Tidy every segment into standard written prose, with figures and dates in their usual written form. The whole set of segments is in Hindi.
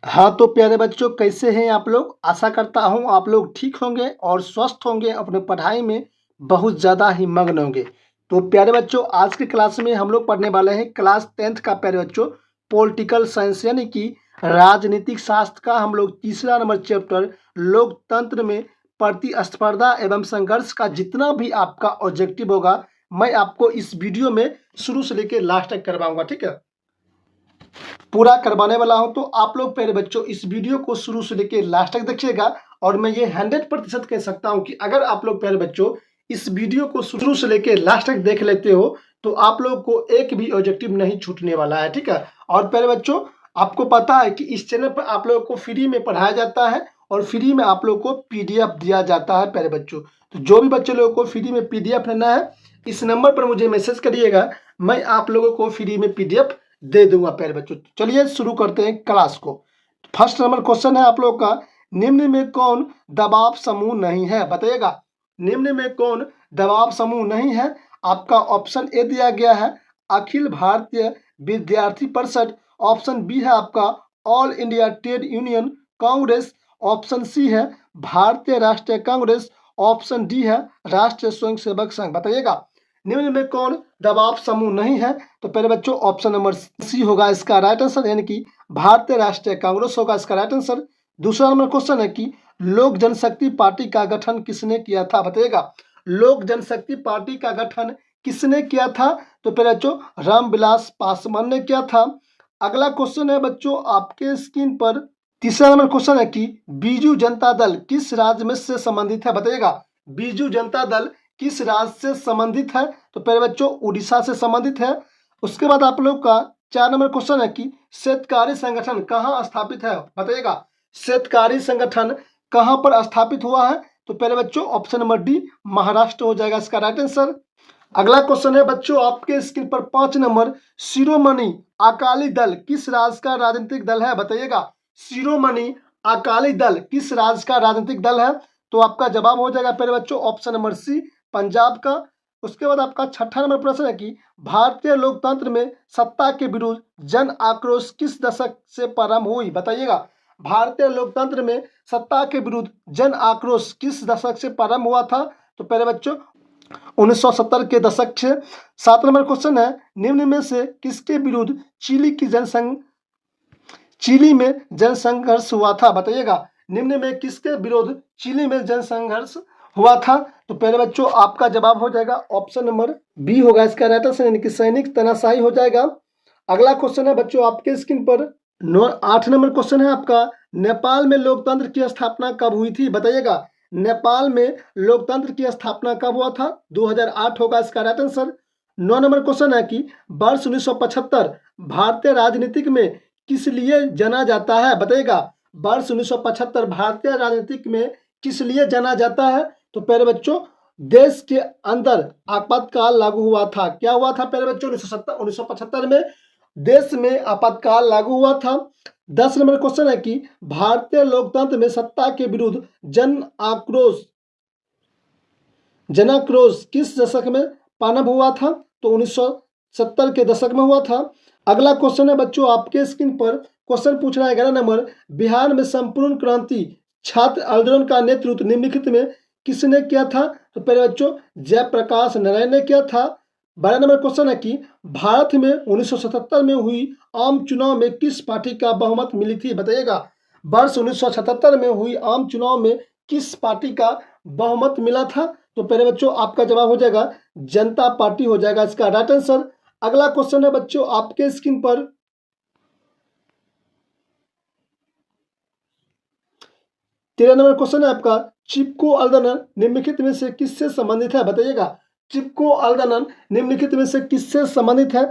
हाँ तो प्यारे बच्चों, कैसे हैं आप लोग। आशा करता हूँ आप लोग ठीक होंगे और स्वस्थ होंगे, अपने पढ़ाई में बहुत ज़्यादा ही मग्न होंगे। तो प्यारे बच्चों, आज की क्लास में हम लोग पढ़ने वाले हैं क्लास 10th का प्यारे बच्चों पॉलिटिकल साइंस यानी कि राजनीतिक शास्त्र का हम लोग तीसरा नंबर चैप्टर लोकतंत्र में प्रतिस्पर्धा एवं संघर्ष का जितना भी आपका ऑब्जेक्टिव होगा, मैं आपको इस वीडियो में शुरू से लेकर लास्ट तक करवाऊंगा। ठीक है, पूरा करवाने वाला हूं। तो आप लोग प्यारे बच्चों इस वीडियो को शुरू से लेकर लास्ट तक देखिएगा और मैं ये 100% कह सकता हूं कि अगर आप लोग प्यारे बच्चों इस वीडियो को शुरू से लेकर लास्ट तक देख लेते हो तो आप लोग को एक भी ऑब्जेक्टिव नहीं छूटने वाला है। ठीक है, और प्यारे बच्चों आपको पता है कि इस चैनल पर आप लोगों को फ्री में पढ़ाया जाता है और फ्री में आप लोग को पीडीएफ दिया जाता है। प्यारे बच्चों, तो जो भी बच्चे लोगों को फ्री में पीडीएफ लेना है, इस नंबर पर मुझे मैसेज करिएगा, मैं आप लोगों को फ्री में पीडीएफ दे दूंगा। प्यारे बच्चों, चलिए शुरू करते हैं क्लास को। फर्स्ट नंबर क्वेश्चन है आप लोग का, निम्न में कौन दबाव समूह नहीं है, बताइएगा। निम्न में कौन दबाव समूह नहीं है। आपका ऑप्शन ए दिया गया है अखिल भारतीय विद्यार्थी परिषद, ऑप्शन बी है आपका All India Trade Union Congress, option C है भारतीय राष्ट्रीय कांग्रेस, ऑप्शन डी है राष्ट्रीय स्वयंसेवक संघ। बताइएगा निम्न में कौन दबाव समूह नहीं है। तो पहले बच्चों ऑप्शन नंबर सी होगा इसका राइट आंसर, यानी कि भारतीय राष्ट्रीय कांग्रेस होगा इसका राइट आंसर। दूसरा नंबर क्वेश्चन है कि लोक जनशक्ति पार्टी का गठन किसने किया था, बताइएगा। लोक जनशक्ति पार्टी का गठन किसने किया था। तो पहले बच्चों रामविलास पासवान ने किया था। अगला क्वेश्चन है बच्चों आपके स्क्रीन पर, तीसरा नंबर क्वेश्चन है कि बीजू जनता दल किस राज्य में से संबंधित है, बताइएगा। बीजू जनता दल किस राज्य से संबंधित है। तो पहले बच्चों उड़ीसा से संबंधित है। उसके बाद आप लोग का 4 नंबर क्वेश्चन है कि शेतकारी संगठन कहाँ स्थापित है, बताइएगा। शेतकारी संगठन कहाँ पर स्थापित हुआ है। तो पहले बच्चों ऑप्शन नंबर डी महाराष्ट्र हो जाएगा इसका राइट आंसर। अगला क्वेश्चन है बच्चों आपके स्क्रीन पर 5 नंबर, शिरोमणि अकाली दल किस राज्य का राजनीतिक दल है, बताइएगा। शिरोमणि अकाली दल किस राज्य का राजनीतिक दल है। तो आपका जवाब हो जाएगा पहले बच्चों ऑप्शन नंबर सी पंजाब का। उसके बाद आपका छठा नंबर प्रश्न है कि भारतीय लोकतंत्र में सत्ता के विरुद्ध जन आक्रोश किस दशक से प्रारंभ हुई, बताइएगा। भारतीय लोकतंत्र में सत्ता के विरुद्ध जन आक्रोश किस दशक से प्रारंभ हुआ था। तो पहले बच्चों 1970 के दशक से। 7 नंबर क्वेश्चन है निम्न में से किसके विरुद्ध चिली में जनसंघर्ष हुआ था, बताइएगा। निम्न में किसके विरुद्ध चिली में जनसंघर्ष हुआ था। तो पहले बच्चों आपका जवाब हो जाएगा ऑप्शन नंबर बी होगा इसका राइट आंसर, यानी कि सैनिक तानाशाही हो जाएगा। अगला क्वेश्चन है बच्चों आपके स्क्रीन पर 8 नंबर क्वेश्चन है आपका, नेपाल में लोकतंत्र की स्थापना कब हुई थी, बताइएगा। नेपाल में लोकतंत्र की स्थापना कब हुआ था। 2008 होगा इसका राइट आंसर। 9 नंबर क्वेश्चन है कि वर्ष 1975 भारतीय राजनीतिक में किस लिए जाना जाता है, बताइएगा। वर्ष 1975 भारतीय राजनीतिक में किस लिए जाना जाता है। तो पहले बच्चों देश के अंदर आपातकाल लागू हुआ था। क्या हुआ था पहले बच्चों 1975 में देश में आपातकाल लागू हुआ था। 10 नंबर क्वेश्चन है कि भारतीय लोकतंत्र में सत्ता के विरुद्ध जनाक्रोश किस दशक में प्रारंभ हुआ था। तो 1970 के दशक में हुआ था। अगला क्वेश्चन है बच्चों आपके स्क्रीन पर, क्वेश्चन पूछ रहा है 11 नंबर, बिहार में संपूर्ण क्रांति छात्र आंदोलन का नेतृत्व निम्नलिखित में किसने किया था। तो पहले बच्चों जयप्रकाश नारायण ने किया था। 12 नंबर क्वेश्चन है कि भारत में 1977 में हुई आम चुनाव में किस पार्टी का बहुमत मिली थी, बताइएगा। वर्ष 1977 में हुई आम चुनाव में किस पार्टी का बहुमत मिला था। तो पहले बच्चों आपका जवाब हो जाएगा जनता पार्टी हो जाएगा इसका राइट आंसर। अगला क्वेश्चन है बच्चों आपके स्क्रीन पर 13 नंबर क्वेश्चन है आपका, चिपको आंदोलन निम्नलिखित में से किससे संबंधित है, बताइएगा। चिपको आंदोलन निम्नलिखित में से किससे संबंधित है।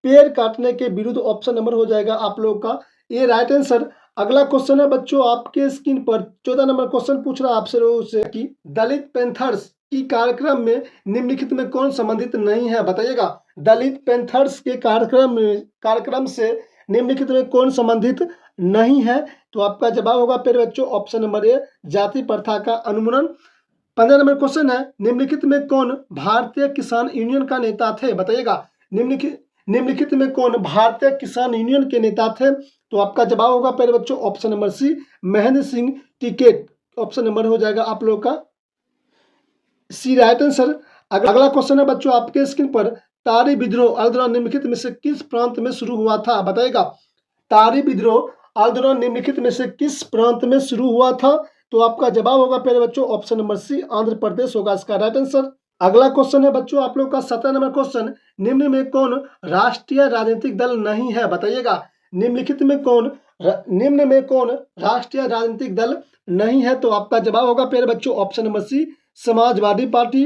पेड़ काटने के विरुद्ध ऑप्शन नंबर हो जाएगा आप लोगों का ये राइट आंसर। अगला क्वेश्चन है बच्चों आपके स्क्रीन पर 14 नंबर क्वेश्चन पूछ रहा है आपसे लोगों से कि दलित पैंथर्स की कार्यक्रम में निम्नलिखित में कौन संबंधित नहीं है, बताइएगा। दलित पैंथर्स के कार्यक्रम से निम्नलिखित में कौन संबंधित नहीं है। तो आपका जवाब होगा फिर बच्चों ऑप्शन नंबर ए जाति प्रथा का उन्मूलन। 15 नंबर क्वेश्चन है निम्नलिखित में कौन भारतीय किसान यूनियन का नेता थे, बताइएगा। निम्नलिखित में कौन भारतीय किसान यूनियन के नेता थे। तो आपका जवाब होगा प्यारे बच्चों option number C, Mahendra Singh Tikait. Option number हो जाएगा आप लोगों का सी राइट आंसर। अगला क्वेश्चन है बच्चों आपके स्क्रीन पर, तारी विद्रोह अल्दौर निम्नलिखित में से किस प्रांत में शुरू हुआ था, बताइएगा। तारी विद्रोह अल्दौर निम्नलिखित में से किस प्रांत में शुरू हुआ था, तो आपका जवाब होगा प्यारे बच्चों ऑप्शन नंबर सी, आंध्र प्रदेश होगा इसका राइट आंसर। अगला क्वेश्चन है बच्चों आप लोग का 17 नंबर क्वेश्चन, निम्न में कौन राष्ट्रीय राजनीतिक दल नहीं है, बताइएगा। निम्नलिखित में कौन निम्न में कौन राष्ट्रीय राजनीतिक दल नहीं है, तो आपका जवाब होगा प्यारे बच्चों option number C, Samajwadi party.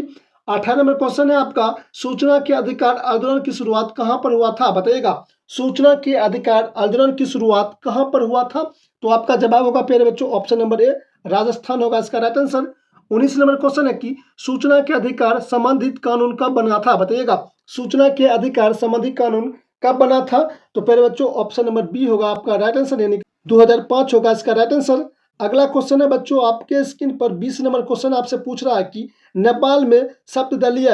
18 number question है आपका, सूचना के अधिकार आंदोलन की शुरुआत कहां पर हुआ था, बताइएगा। सूचना के अधिकार आंदोलन की शुरुआत कहां पर हुआ था, तो आपका जवाब होगा प्यारे बच्चों ऑप्शन नंबर ए, राजस्थान होगा इसका राइट आंसर। 19 नंबर क्वेश्चन है कि सूचना के अधिकार संबंधित कानून कब बना था, बताइएगा। सूचना के अधिकार संबंधित कानून कब बना था, तो प्यारे बच्चों ऑप्शन नंबर बी होगा आपका राइट आंसर, यानी 2005 होगा इसका राइट आंसर। अगला क्वेश्चन है बच्चों आपके स्क्रीन पर 20 नंबर क्वेश्चन आपसे पूछ रहा है कि नेपाल में सप्तदलीय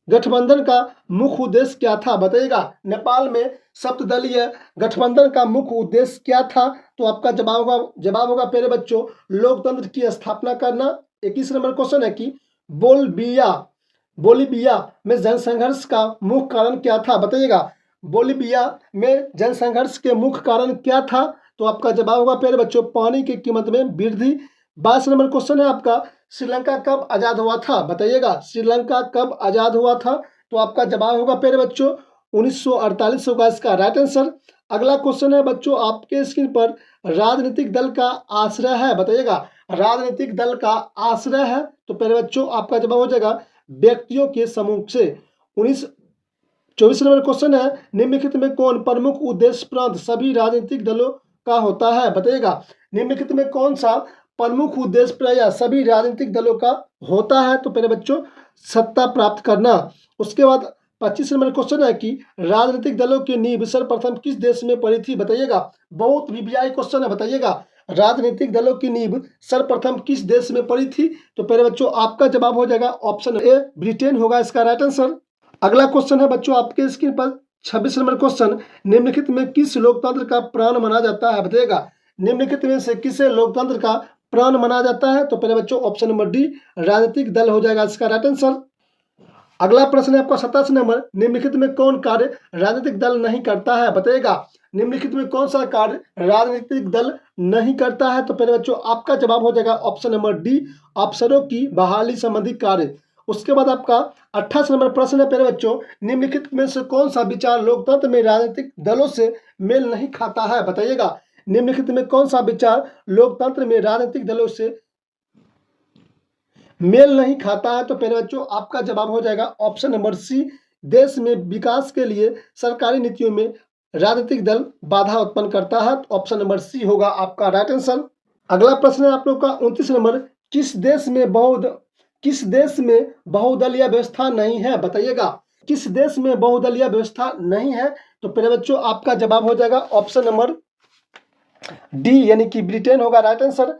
गठबंधन का मुख्य उद्देश्य क्या था, बताइएगा। नेपाल में सप्तदलीय गठबंधन का मुख्य उद्देश्य क्या था, तो आपका जवाब होगा प्यारे बच्चों लोकतंत्र की स्थापना करना। 21 नंबर क्वेश्चन है कि बोलीविया में जनसंघर्ष का मुख्य कारण क्या था, बताइएगा। बोलीविया में जनसंघर्ष के मुख्य कारण क्या था, तो आपका जवाब होगा प्यारे बच्चों पानी की कीमत में वृद्धि। 22 नंबर क्वेश्चन है आपका, श्रीलंका कब आजाद हुआ था, बताइएगा। श्रीलंका कब आजाद हुआ था, तो आपका जवाब होगा प्यारे बच्चों 1948 होगा इसका राइट आंसर। अगला क्वेश्चन है बच्चों आपके स्क्रीन पर, राजनीतिक दल का आश्रय है, बताइएगा। राजनीतिक दल का आश्रय है, तो प्यारे बच्चों आपका जवाब हो जाएगा व्यक्तियों के समूह से। 24 नंबर क्वेश्चन है, निम्नलिखित में कौन प्रमुख उद्देश्य प्रांत सभी राजनीतिक दलों का होता है, बताइएगा। निम्नलिखित में कौन सा प्रमुख उद्देश्य प्राय सभी राजनीतिक दलों का होता है, तो पहले बच्चों सत्ता प्राप्त करना। उसके बाद 25 नंबर क्वेश्चन है कि राजनीतिक दलों की नींव सर्वप्रथम किस देश में पड़ी थी, बताइएगा। बहुत वीवीआई क्वेश्चन है, बताइएगा। राजनीतिक दलों की नींव सर्वप्रथम किस देश में पड़ी थी, तो पहले बच्चों आपका जवाब हो जाएगा ऑप्शन ए, ब्रिटेन होगा इसका राइट आंसर। अगला क्वेश्चन है बच्चों आपके स्क्रीन पर 26 नंबर क्वेश्चन, निम्नलिखित में किस लोकतंत्र का प्राण माना जाता है, बताइएगा। निम्नलिखित में से किसे लोकतंत्र का प्राण माना जाता है, तो पहले बच्चों ऑप्शन नंबर डी, राजनीतिक दल हो जाएगा इसका राइट आंसर। अगला प्रश्न है आपका 27 नंबर, निम्नलिखित में कौन कार्य राजनीतिक दल नहीं करता है, बताइएगा। निम्नलिखित में कौन सा कार्य राजनीतिक दल नहीं करता है, तो पहले बच्चों आपका जवाब हो जाएगा ऑप्शन नंबर डी, अफसरों की बहाली संबंधी कार्य। उसके बाद आपका 28 नंबर प्रश्न है प्यारे बच्चों, निम्नलिखित में से कौन सा विचार लोकतंत्र में राजनीतिक दलों से मेल नहीं खाता है, बताइएगा। निम्नलिखित में कौन सा विचार लोकतंत्र में राजनीतिक दलों से मेल नहीं खाता है, तो प्यारे बच्चों आपका जवाब हो जाएगा ऑप्शन नंबर सी, देश में विकास के लिए सरकारी नीतियों में राजनीतिक दल बाधा उत्पन्न करता है, तो ऑप्शन नंबर सी होगा आपका राइट आंसर। अगला प्रश्न है आप लोग का 29 नंबर, किस देश में बहुदलीय व्यवस्था नहीं है, बताइएगा। किस देश में बहुदलीय व्यवस्था नहीं है, तो प्यारे बच्चों आपका जवाब हो जाएगा ऑप्शन नंबर डी, यानी कि ब्रिटेन होगा राइट आंसर।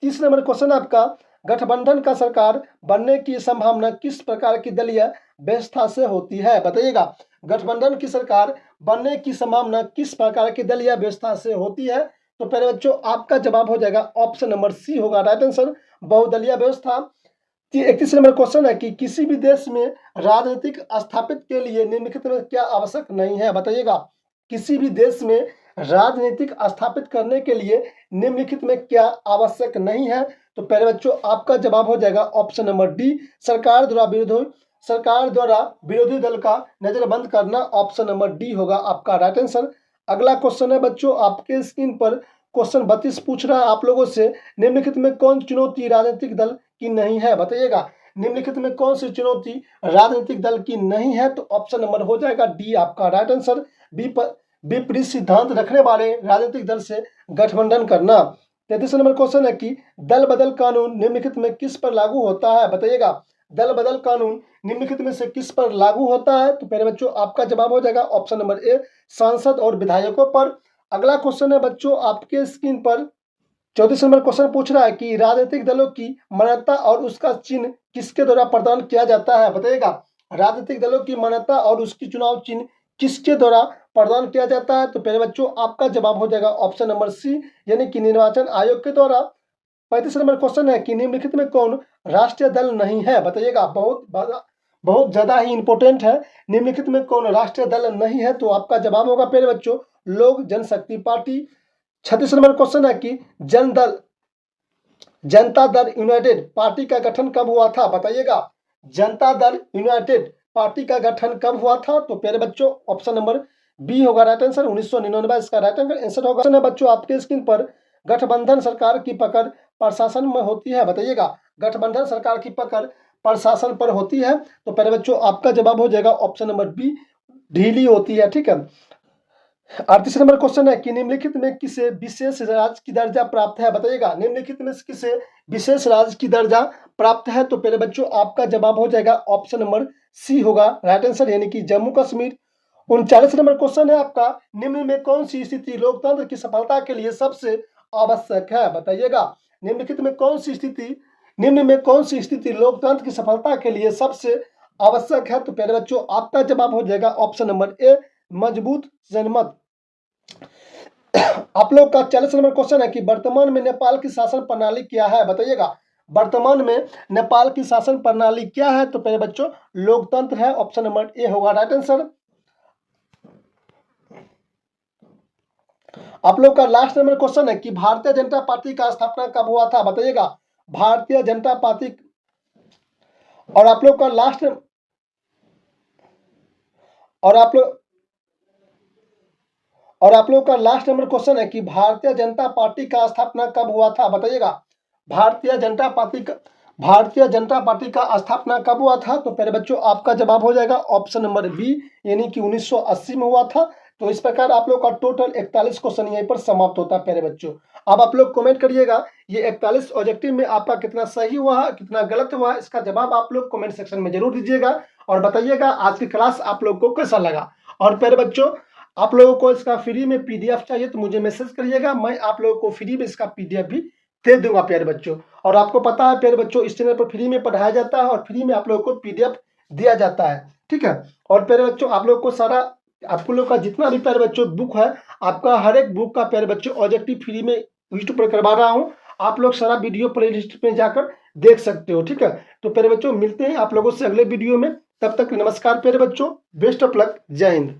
30 नंबर क्वेश्चन आपका, गठबंधन का सरकार बनने की संभावना किस प्रकार की दलीय व्यवस्था से होती है, बताइएगा। गठबंधन की सरकार बनने की संभावना किस प्रकार की दलीय व्यवस्था से होती है, तो प्यारे बच्चों आपका जवाब हो जाएगा ऑप्शन नंबर सी होगा राइट आंसर, बहुदलीय व्यवस्था। 31 नंबर क्वेश्चन है कि किसी भी देश में राजनीतिक स्थापित के लिए निम्नलिखित में क्या आवश्यक नहीं है, बताइएगा। किसी भी देश में राजनीतिक स्थापित करने के लिए निम्नलिखित में क्या आवश्यक नहीं है, तो पहले बच्चों आपका जवाब हो जाएगा ऑप्शन नंबर डी, सरकार द्वारा विरोधी दल का नजरबंद करना, ऑप्शन नंबर डी होगा आपका राइट आंसर। अगला क्वेश्चन है बच्चों आपके स्क्रीन पर क्वेश्चन 32 पूछ रहा है आप लोगों से, निम्नलिखित में कौन चुनौती राजनीतिक दल की नहीं है, बताइएगा। निम्नलिखित में कौन सी चुनौती राजनीतिक दल की नहीं है, तो ऑप्शन नंबर हो जाएगा डी आपका राइट आंसर, विपरीत सिद्धांत रखने वाले राजनीतिक दल से गठबंधन करना। 33 नंबर क्वेश्चन है कि दल बदल कानून निम्नलिखित में किस पर लागू होता है, बताइएगा। दल बदल कानून निम्नलिखित में से किस पर लागू होता है, तो पहले बच्चों आपका जवाब हो जाएगा ऑप्शन नंबर ए, सांसद और विधायकों पर। अगला क्वेश्चन है बच्चों आपके स्क्रीन पर 34 नंबर क्वेश्चन पूछ रहा है कि राजनीतिक दलों की मान्यता और उसका चिन्ह किसके द्वारा प्रदान किया जाता है, बताइएगा। राजनीतिक दलों की मान्यता और उसकी चुनाव चिन्ह किसके द्वारा प्रदान किया जाता है? तो प्यारे बच्चों आपका जवाब हो जाएगा ऑप्शन नंबर सी, यानी कि निर्वाचन आयोग के द्वारा। 35 नंबर क्वेश्चन है कि निम्नलिखित में कौन राष्ट्रीय दल नहीं है? बताइएगा, बहुत ज्यादा ही इंपॉर्टेंट है। निम्नलिखित में कौन राष्ट्रीय दल नहीं है? तो आपका जवाब होगा प्यारे बच्चों लोक जनशक्ति पार्टी। 36 नंबर क्वेश्चन है कि जनता दल यूनाइटेड पार्टी का गठन कब हुआ था? बताइएगा, जनता दल यूनाइटेड पार्टी का गठन कब हुआ था? तो प्यारे बच्चों ऑप्शन नंबर बी होगा राइट आंसर, 1999 इसका राइट आंसर होगा। बच्चों आपके स्क्रीन पर गठबंधन सरकार की पकड़ प्रशासन में होती है? बताइएगा, गठबंधन सरकार की पकड़ प्रशासन पर होती है? तो प्यारे बच्चों आपका जवाब हो जाएगा ऑप्शन नंबर बी, ढीली होती है। ठीक है। 38 नंबर क्वेश्चन है कि निम्नलिखित में किसे विशेष राज्य की दर्जा प्राप्त है? बताइएगा, निम्नलिखित में किसे विशेष राज्य की दर्जा प्राप्त है? तो पहले बच्चों आपका जवाब हो जाएगा ऑप्शन नंबर सी होगा राइट आंसर, यानी कि जम्मू कश्मीर। 39 नंबर क्वेश्चन है आपका, निम्न में कौन सी स्थिति लोकतंत्र की सफलता के लिए सबसे आवश्यक है? बताइएगा, निम्नलिखित में कौन सी स्थिति लोकतंत्र की सफलता के लिए सबसे आवश्यक है? तो पहले बच्चों आपका जवाब हो जाएगा ऑप्शन नंबर ए, मजबूत जनमत। आप लोग का 40 नंबर क्वेश्चन है कि वर्तमान में नेपाल की शासन प्रणाली क्या है? बताइएगा, वर्तमान में नेपाल की शासन प्रणाली क्या है? तो पहले बच्चों लोकतंत्र है, ऑप्शन नंबर ए होगा राइट आंसर। आप लोग का लास्ट नंबर क्वेश्चन है कि भारतीय जनता पार्टी का स्थापना कब हुआ था? बताइएगा, भारतीय जनता पार्टी। और आप लोग का लास्ट नंबर क्वेश्चन है कि भारतीय जनता पार्टी का स्थापना कब हुआ था? बताइएगा, भारतीय जनता पार्टी का स्थापना कब हुआ था? तो पहले बच्चों आपका जवाब हो जाएगा ऑप्शन नंबर बी, यानी कि 1980 में हुआ था। तो इस प्रकार आप लोग का टोटल 41 क्वेश्चन यहीं पर समाप्त होता है प्यारे बच्चों। अब आप लोग कमेंट करिएगा ये 41 ऑब्जेक्टिव में आपका कितना सही हुआ है, कितना गलत हुआ है, इसका जवाब आप लोग कमेंट सेक्शन में जरूर दीजिएगा और बताइएगा आज की क्लास आप लोग को कैसा लगा। और प्यारे बच्चों आप लोगों को इसका फ्री में पीडीएफ चाहिए तो मुझे मैसेज करिएगा, मैं आप लोगों को फ्री में इसका पीडीएफ भी दे दूंगा प्यारे बच्चों। और आपको पता है प्यारे बच्चों इस चैनल पर फ्री में पढ़ाया जाता है और फ्री में आप लोगों को पीडीएफ दिया जाता है। ठीक है। और प्यारे बच्चों आप लोग को आपको लोग का जितना भी प्यारे बच्चों बुक है, आपका हर एक बुक का प्यारे बच्चों ऑब्जेक्टिव फ्री में यूट्यूब पर करवा रहा हूँ। आप लोग सारा वीडियो प्ले लिस्ट में जाकर देख सकते हो। ठीक है। तो प्यारे बच्चों मिलते हैं आप लोगों से अगले वीडियो में, तब तक नमस्कार प्यारे बच्चों, बेस्ट ऑफ लक, जय हिंद।